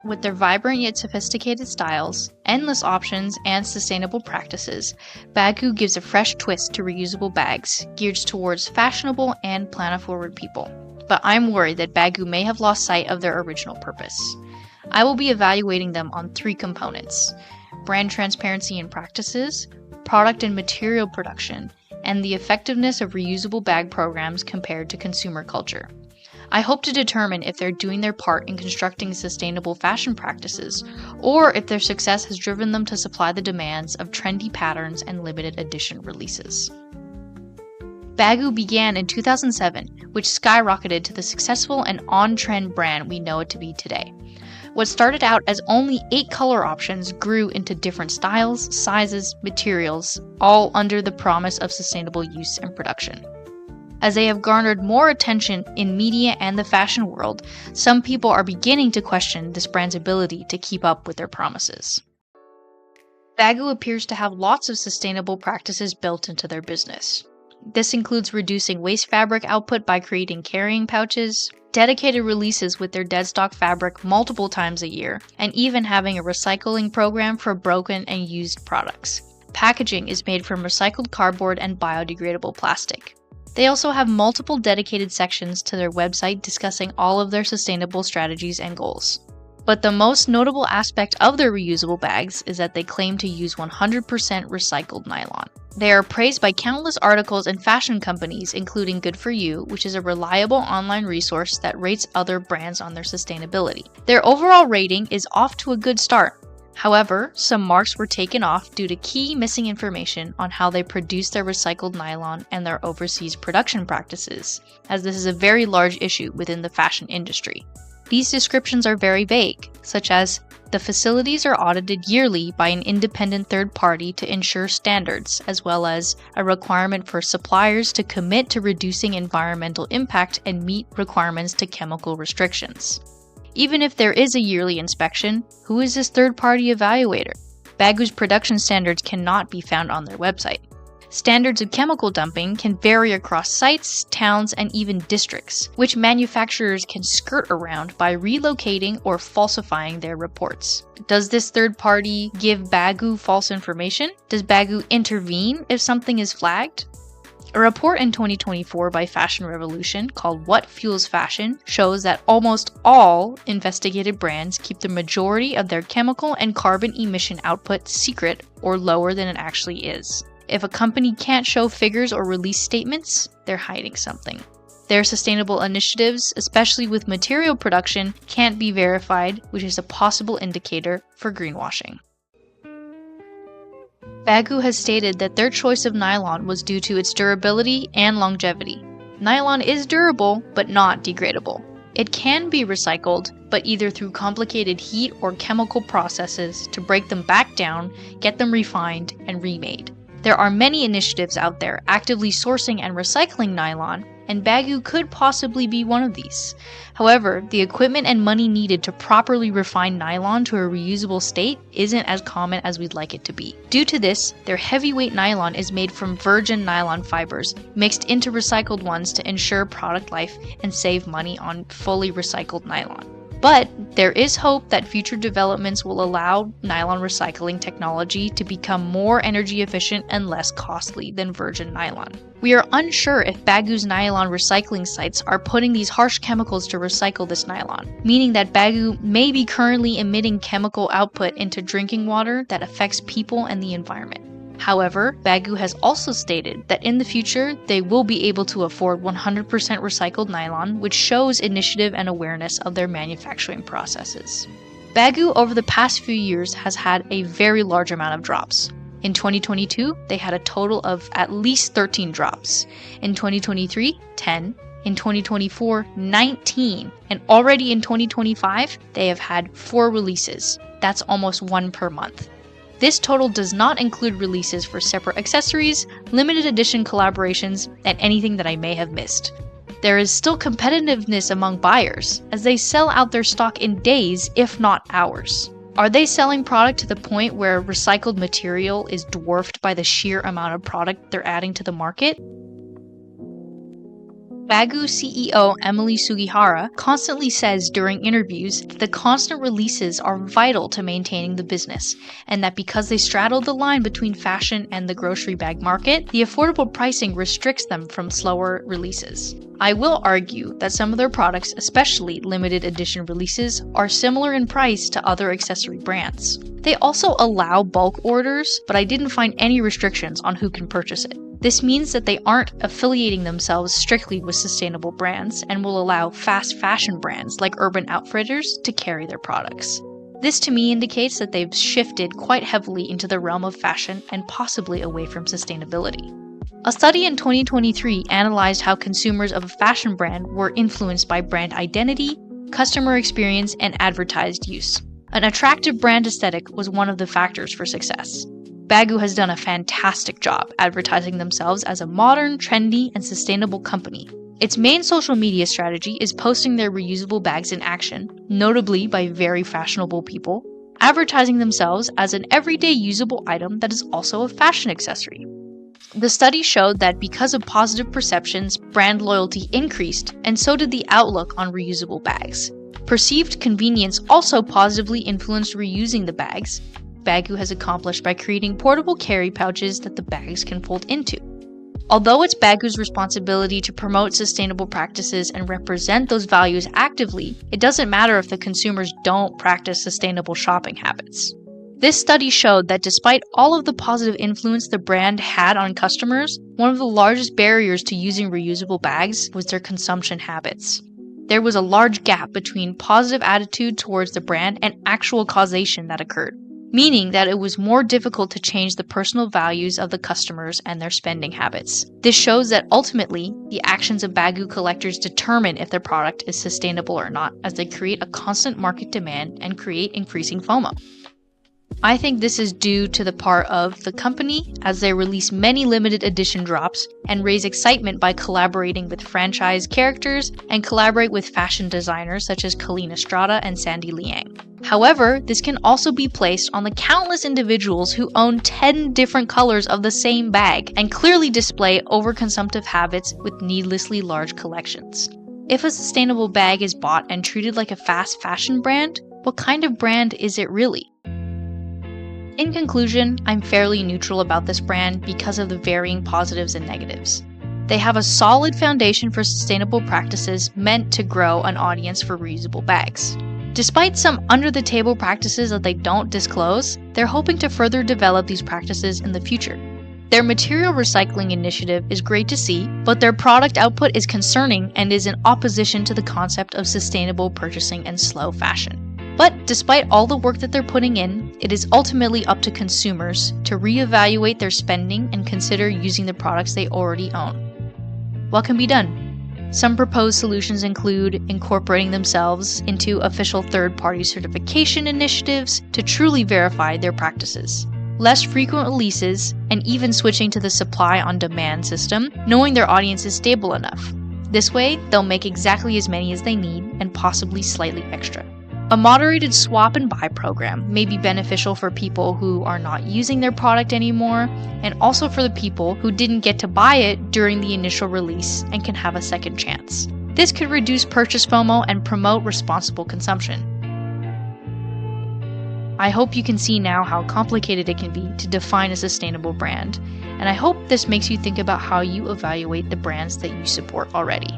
With their vibrant yet sophisticated styles, endless options, and sustainable practices, BAGGU gives a fresh twist to reusable bags geared towards fashionable and planet-forward people. But I'm worried that BAGGU may have lost sight of their original purpose. I will be evaluating them on 3 components: brand transparency and practices, product and material production, and the effectiveness of reusable bag programs compared to consumer culture. I hope to determine if they're doing their part in constructing sustainable fashion practices, or if their success has driven them to supply the demands of trendy patterns and limited edition releases. BAGGU began in 2007, which skyrocketed to the successful and on-trend brand we know it to be today. What started out as only 8 color options grew into different styles, sizes, materials, all under the promise of sustainable use and production. As they have garnered more attention in media and the fashion world, some people are beginning to question this brand's ability to keep up with their promises. BAGGU appears to have lots of sustainable practices built into their business. This includes reducing waste fabric output by creating carrying pouches, dedicated releases with their dead stock fabric multiple times a year, and even having a recycling program for broken and used products. Packaging is made from recycled cardboard and biodegradable plastic. They also have multiple dedicated sections to their website discussing all of their sustainable strategies and goals. But the most notable aspect of their reusable bags is that they claim to use 100% recycled nylon. They are praised by countless articles and fashion companies, including Good For You, which is a reliable online resource that rates other brands on their sustainability. Their overall rating is off to a good start. However, some marks were taken off due to key missing information on how they produce their recycled nylon and their overseas production practices, as this is a very large issue within the fashion industry. These descriptions are very vague, such as, the facilities are audited yearly by an independent third party to ensure standards, as well as a requirement for suppliers to commit to reducing environmental impact and meet requirements to chemical restrictions. Even if there is a yearly inspection, who is this third-party evaluator? BAGGU's production standards cannot be found on their website. Standards of chemical dumping can vary across sites, towns, and even districts, which manufacturers can skirt around by relocating or falsifying their reports. Does this third party give BAGGU false information? Does BAGGU intervene if something is flagged? A report in 2024 by Fashion Revolution called What Fuels Fashion shows that almost all investigated brands keep the majority of their chemical and carbon emission output secret or lower than it actually is. If a company can't show figures or release statements, they're hiding something. Their sustainable initiatives, especially with material production, can't be verified, which is a possible indicator for greenwashing. BAGGU has stated that their choice of nylon was due to its durability and longevity. Nylon is durable, but not degradable. It can be recycled, but either through complicated heat or chemical processes to break them back down, get them refined, and remade. There are many initiatives out there actively sourcing and recycling nylon, and BAGGU could possibly be one of these. However, the equipment and money needed to properly refine nylon to a reusable state isn't as common as we'd like it to be. Due to this, their heavyweight nylon is made from virgin nylon fibers, mixed into recycled ones to ensure product life and save money on fully recycled nylon. But there is hope that future developments will allow nylon recycling technology to become more energy efficient and less costly than virgin nylon. We are unsure if BAGGU's nylon recycling sites are putting these harsh chemicals to recycle this nylon, meaning that BAGGU may be currently emitting chemical output into drinking water that affects people and the environment. However, BAGGU has also stated that in the future, they will be able to afford 100% recycled nylon, which shows initiative and awareness of their manufacturing processes. BAGGU over the past few years has had a very large amount of drops. In 2022, they had a total of at least 13 drops. In 2023, 10. In 2024, 19. And already in 2025, they have had 4 releases. That's almost 1 per month. This total does not include releases for separate accessories, limited edition collaborations, and anything that I may have missed. There is still competitiveness among buyers, as they sell out their stock in days, if not hours. Are they selling product to the point where recycled material is dwarfed by the sheer amount of product they're adding to the market? BAGGU CEO Emily Sugihara constantly says during interviews that the constant releases are vital to maintaining the business, and that because they straddle the line between fashion and the grocery bag market, the affordable pricing restricts them from slower releases. I will argue that some of their products, especially limited edition releases, are similar in price to other accessory brands. They also allow bulk orders, but I didn't find any restrictions on who can purchase it. This means that they aren't affiliating themselves strictly with sustainable brands and will allow fast fashion brands like Urban Outfitters to carry their products. This to me indicates that they've shifted quite heavily into the realm of fashion and possibly away from sustainability. A study in 2023 analyzed how consumers of a fashion brand were influenced by brand identity, customer experience, and advertised use. An attractive brand aesthetic was one of the factors for success. BAGGU has done a fantastic job advertising themselves as a modern, trendy, and sustainable company. Its main social media strategy is posting their reusable bags in action, notably by very fashionable people, advertising themselves as an everyday usable item that is also a fashion accessory. The study showed that because of positive perceptions, brand loyalty increased, and so did the outlook on reusable bags. Perceived convenience also positively influenced reusing the bags. BAGGU has accomplished by creating portable carry pouches that the bags can fold into. Although it's BAGGU's responsibility to promote sustainable practices and represent those values actively, it doesn't matter if the consumers don't practice sustainable shopping habits. This study showed that despite all of the positive influence the brand had on customers, one of the largest barriers to using reusable bags was their consumption habits. There was a large gap between positive attitude towards the brand and actual causation that occurred, meaning that it was more difficult to change the personal values of the customers and their spending habits. This shows that ultimately, the actions of BAGGU collectors determine if their product is sustainable or not, as they create a constant market demand and create increasing FOMO. I think this is due to the part of the company as they release many limited edition drops and raise excitement by collaborating with franchise characters and collaborate with fashion designers such as Colleen Estrada and Sandy Liang. However, this can also be placed on the countless individuals who own 10 different colors of the same bag and clearly display overconsumptive habits with needlessly large collections. If a sustainable bag is bought and treated like a fast fashion brand, what kind of brand is it really? In conclusion, I'm fairly neutral about this brand because of the varying positives and negatives. They have a solid foundation for sustainable practices meant to grow an audience for reusable bags. Despite some under-the-table practices that they don't disclose, they're hoping to further develop these practices in the future. Their material recycling initiative is great to see, but their product output is concerning and is in opposition to the concept of sustainable purchasing and slow fashion. But despite all the work that they're putting in, it is ultimately up to consumers to reevaluate their spending and consider using the products they already own. What can be done? Some proposed solutions include incorporating themselves into official third-party certification initiatives to truly verify their practices, less frequent releases, and even switching to the supply-on-demand system, knowing their audience is stable enough. This way, they'll make exactly as many as they need and possibly slightly extra. A moderated swap and buy program may be beneficial for people who are not using their product anymore, and also for the people who didn't get to buy it during the initial release and can have a second chance. This could reduce purchase FOMO and promote responsible consumption. I hope you can see now how complicated it can be to define a sustainable brand, and I hope this makes you think about how you evaluate the brands that you support already.